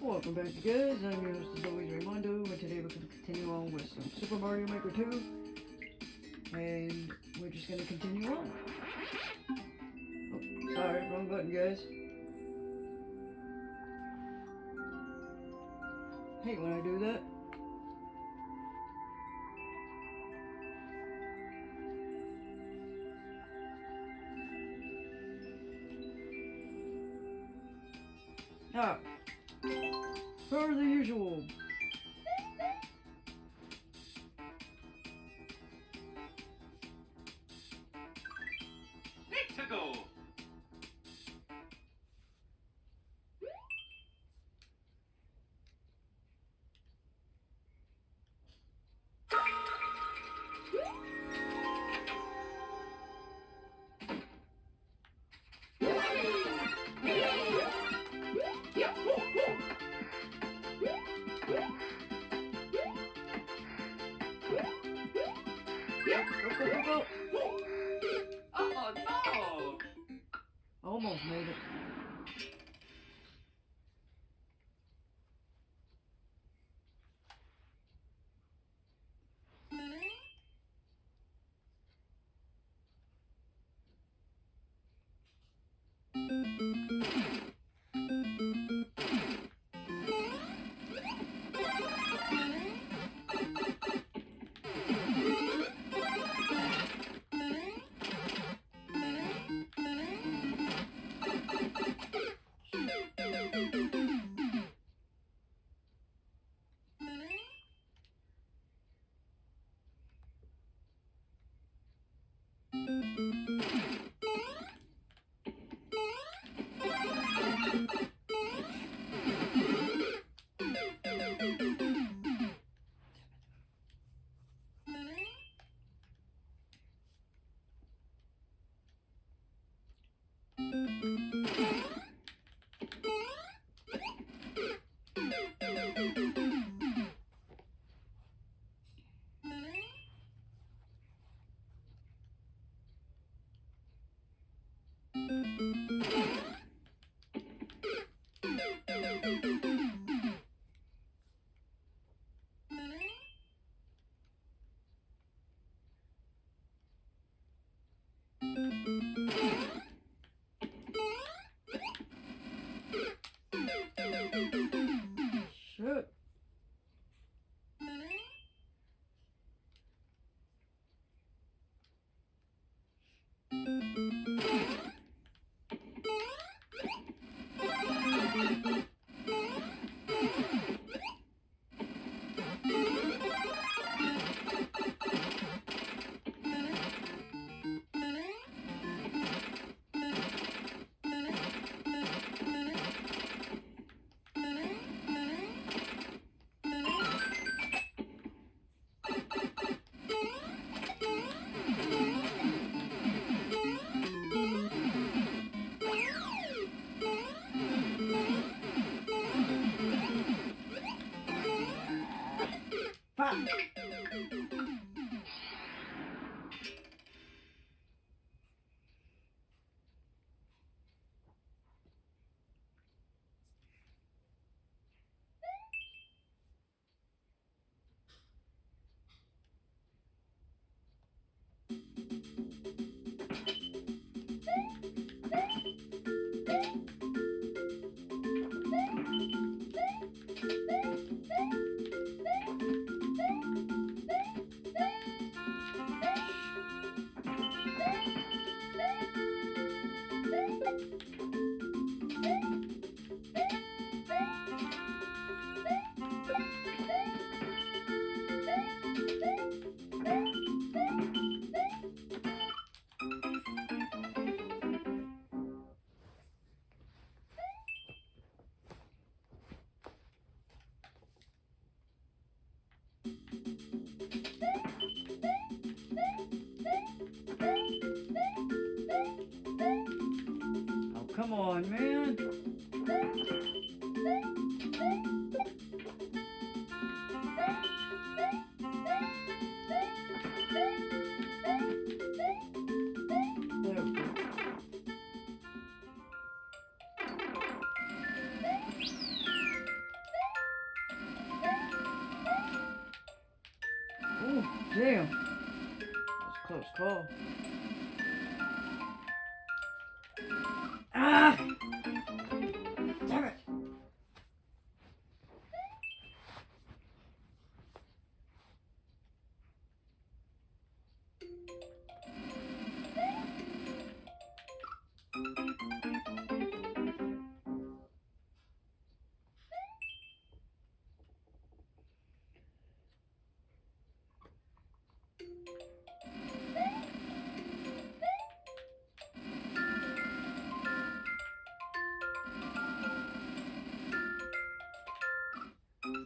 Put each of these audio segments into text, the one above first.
Welcome back, you guys. I'm your host, as always, Raymondo, and today we're going to continue on with some Super Mario Maker 2, and we're just going to continue on. Oh, sorry, wrong button, guys. Hate when I do that. Ah, per the usual. Let's go. Go. Oh no! Almost made it. Shit. Fuck. Oh, come on, man. There we go. Damn. That's a close call. Ah! Damn it!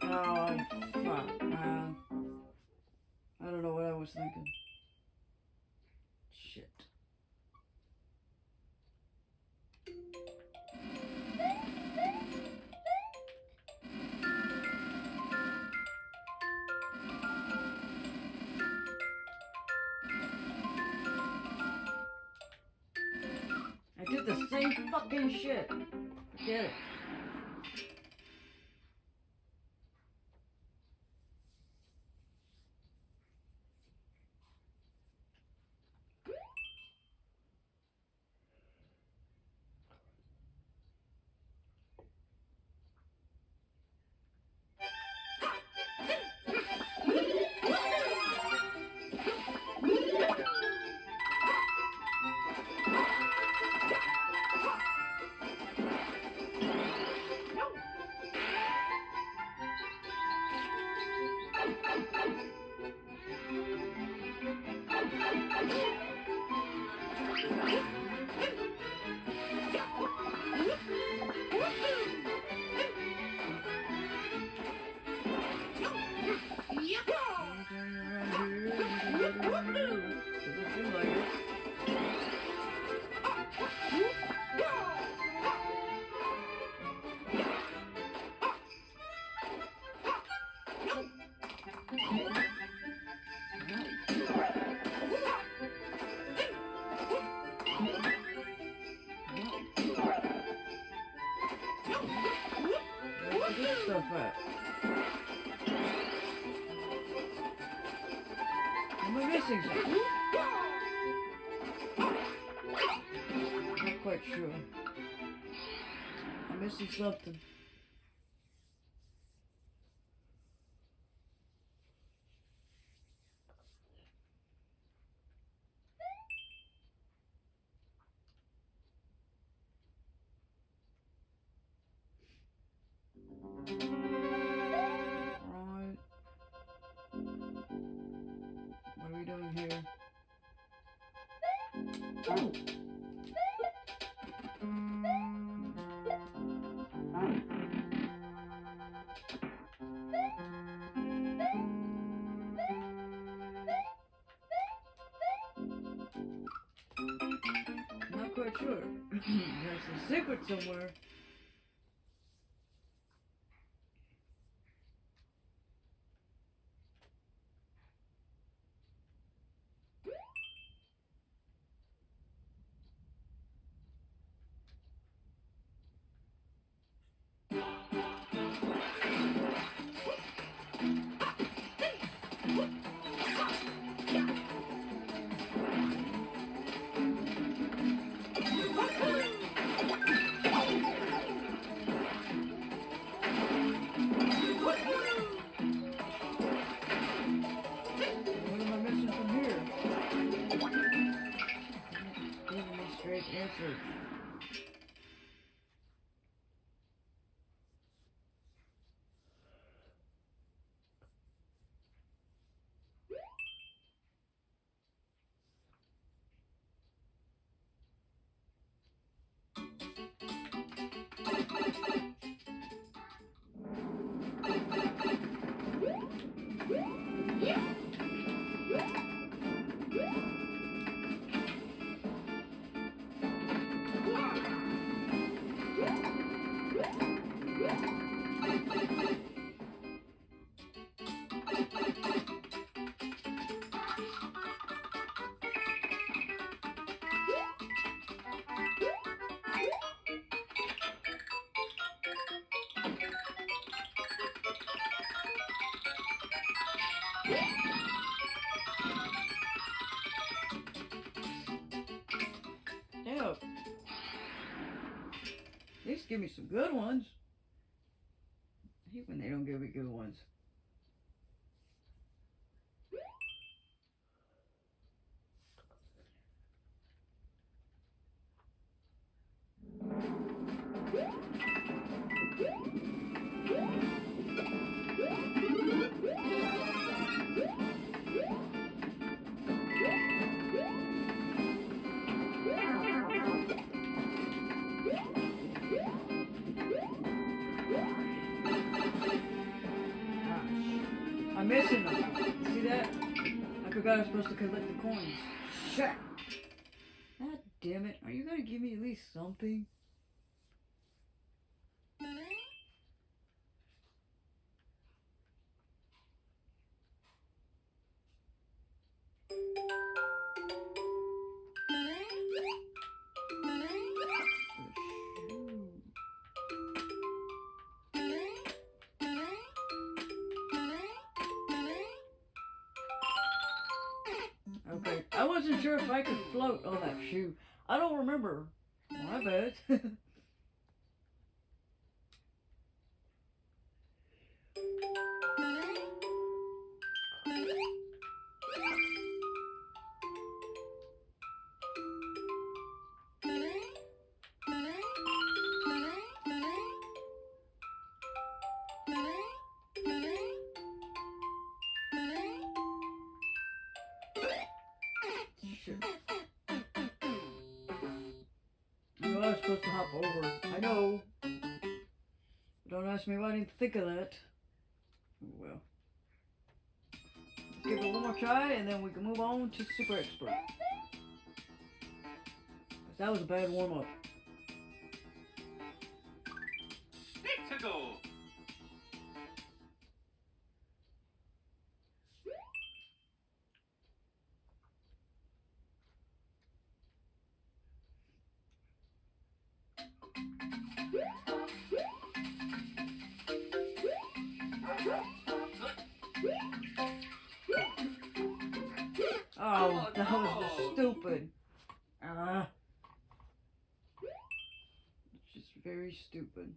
Oh, fuck, man. I don't know what I was thinking. Shit. I did the same fucking shit. Forget it. Stuff at? Am I missing something? Not quite sure. I'm missing something. Alright. What are we doing here? Oh. Not quite sure. There's a secret somewhere. give me some good ones. I hate when they don't give me good ones. I'm missing them. See that? I forgot I was supposed to collect the coins. Shit! God damn it. Are you gonna give me at least something? Okay, I wasn't sure if I could float on that shoe. I don't remember. My bad. Shit. I know I was supposed to hop over. I know. Don't ask me why I didn't think of that. Oh, well. Give it one more try and then we can move on to Super Expert. That was a bad warm-up. Let's go. Oh, that was just stupid. It's just very stupid.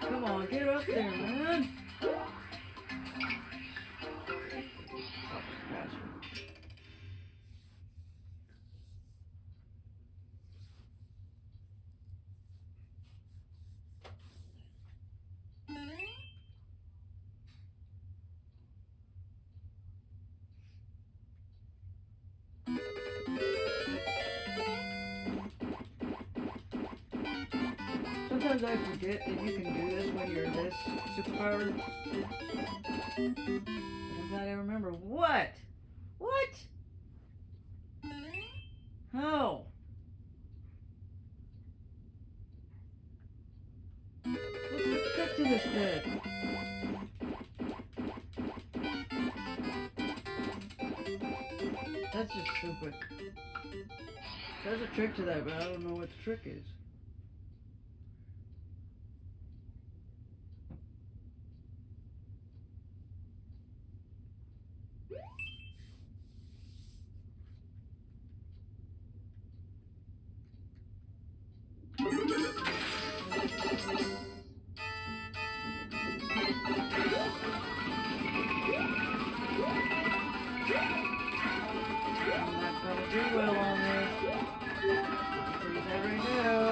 Come on, get up there, man. Sometimes I forget that you can do this when you're this superpowered. But I'm glad I remember. What? What? How? What's the trick to this bed? That's just stupid. There's a trick to that, but I don't know what the trick is. I'm not gonna do well on this. I'll tell you that right now.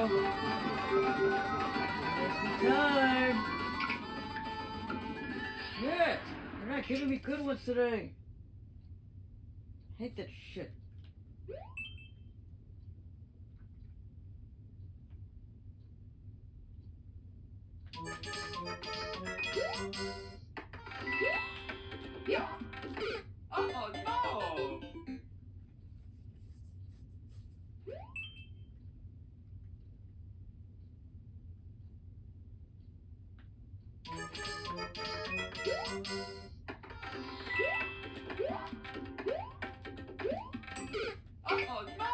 Wasting time. Shit! You're not giving me good ones today. Hate that shit. Oh no! Oh no!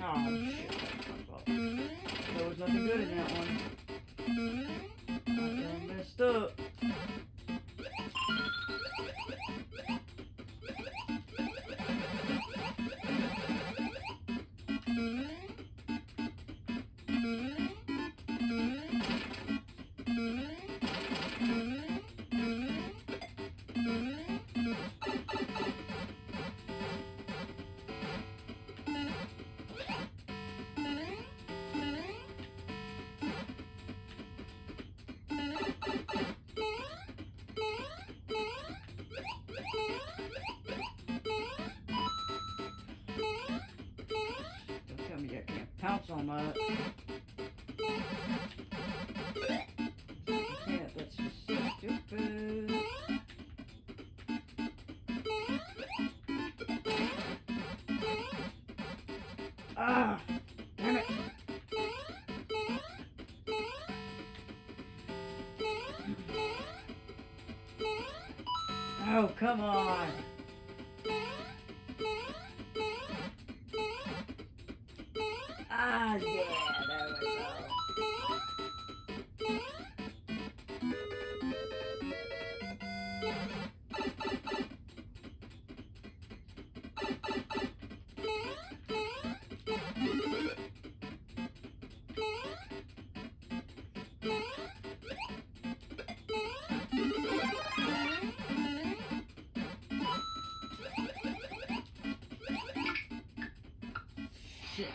Oh shit, that's my fault. There was nothing good in that one. I done messed up. Don't tell me I can't pounce on that. Yeah, that's just so stupid. Ah, damn it. Oh, come on. Ah, yeah, there we go. Shit.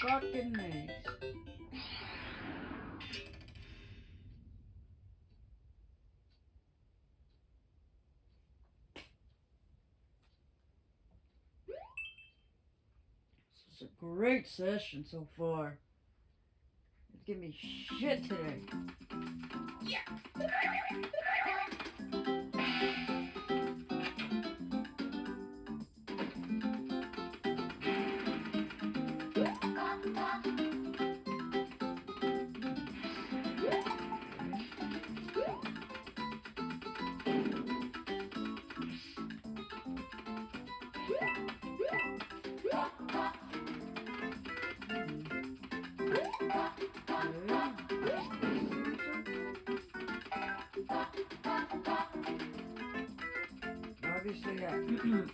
Fucking maze. This is a great session so far. It's giving me shit today.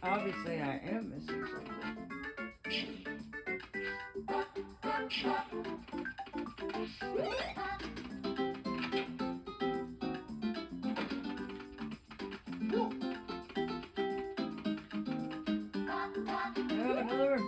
obviously I am missing something. Oh, another one.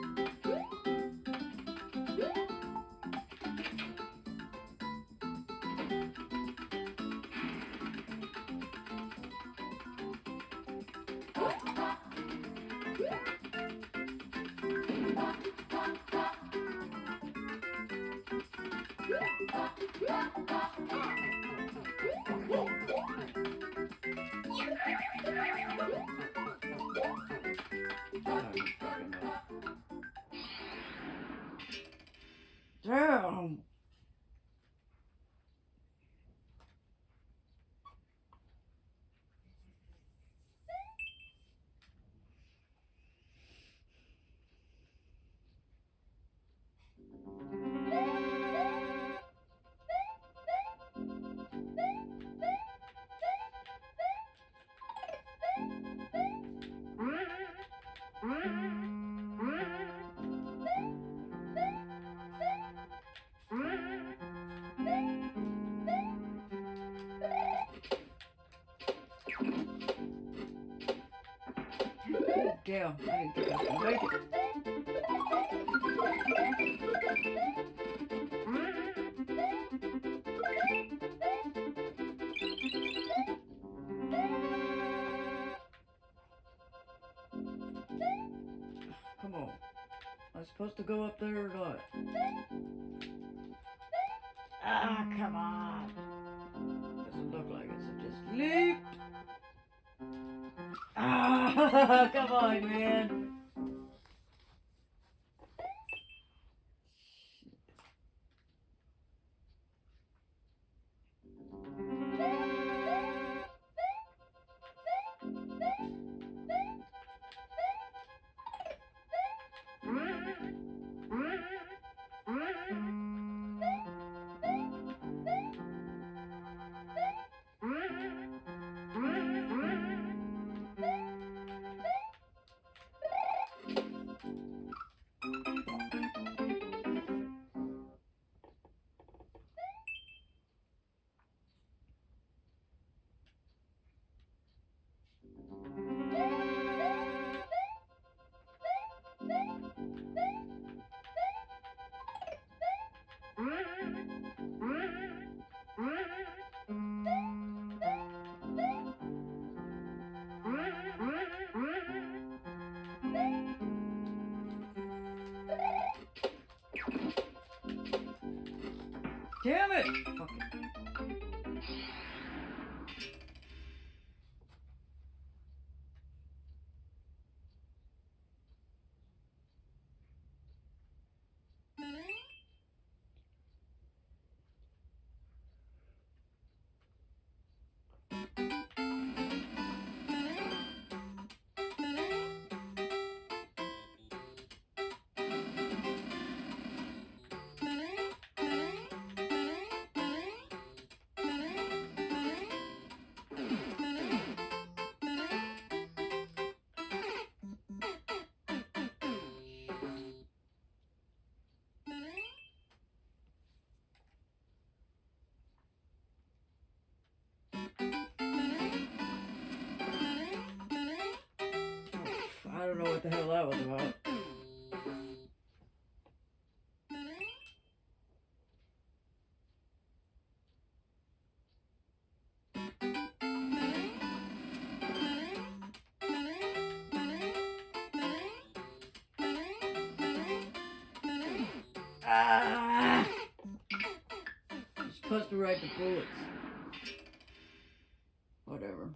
Damn. Damn, I didn't think I was gonna make it. Come on. Am I supposed to go up there or not? Ah, come on. Doesn't look like it, so just leap. Ah, come on, man. Damn it! Fuck it. I don't know what the hell that was about. Ah! You're supposed to ride the bullets. Whatever.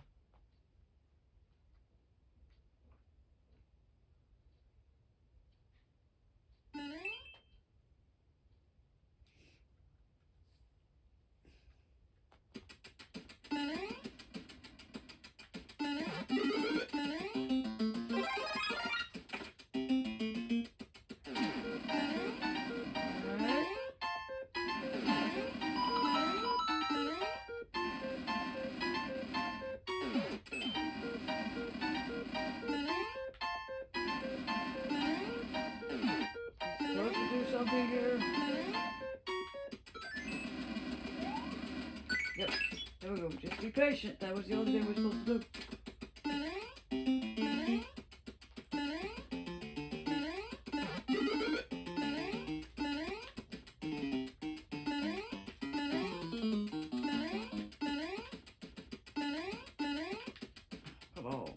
Yep. There we go. Just be patient. That was the only thing we're supposed to do. Come on. Oh,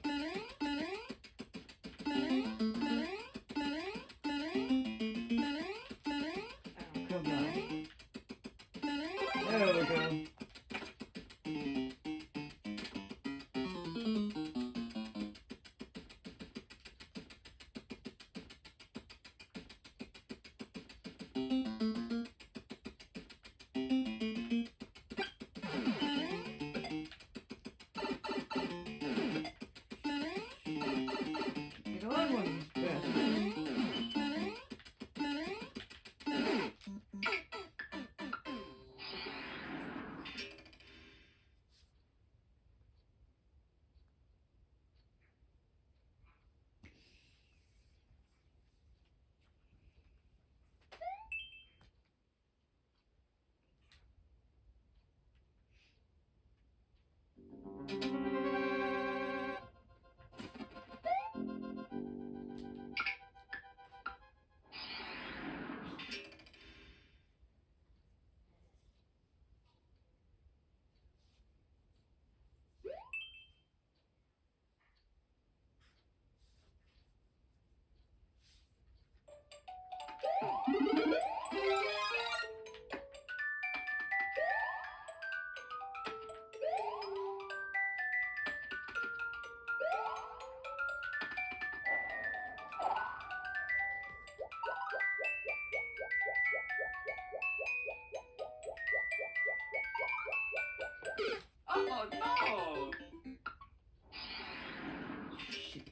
come on. There we go. Get on one of these bastards. Oh no! Shit. Shit.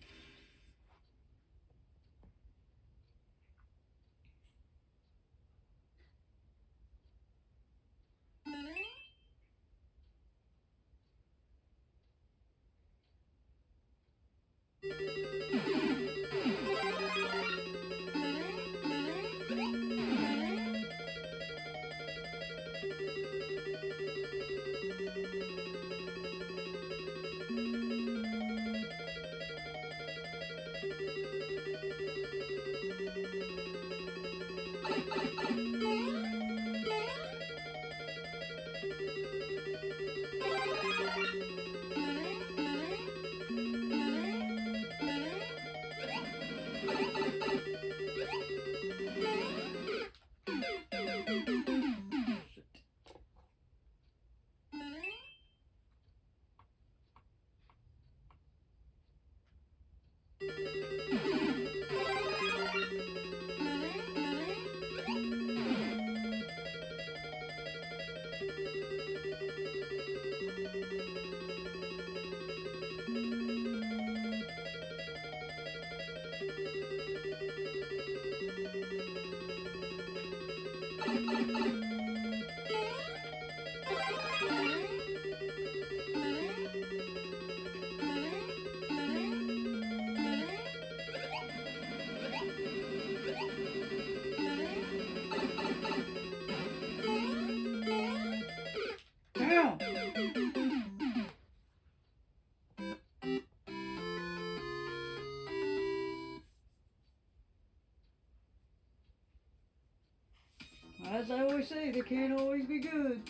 Damn! As I always say, they can't always be good.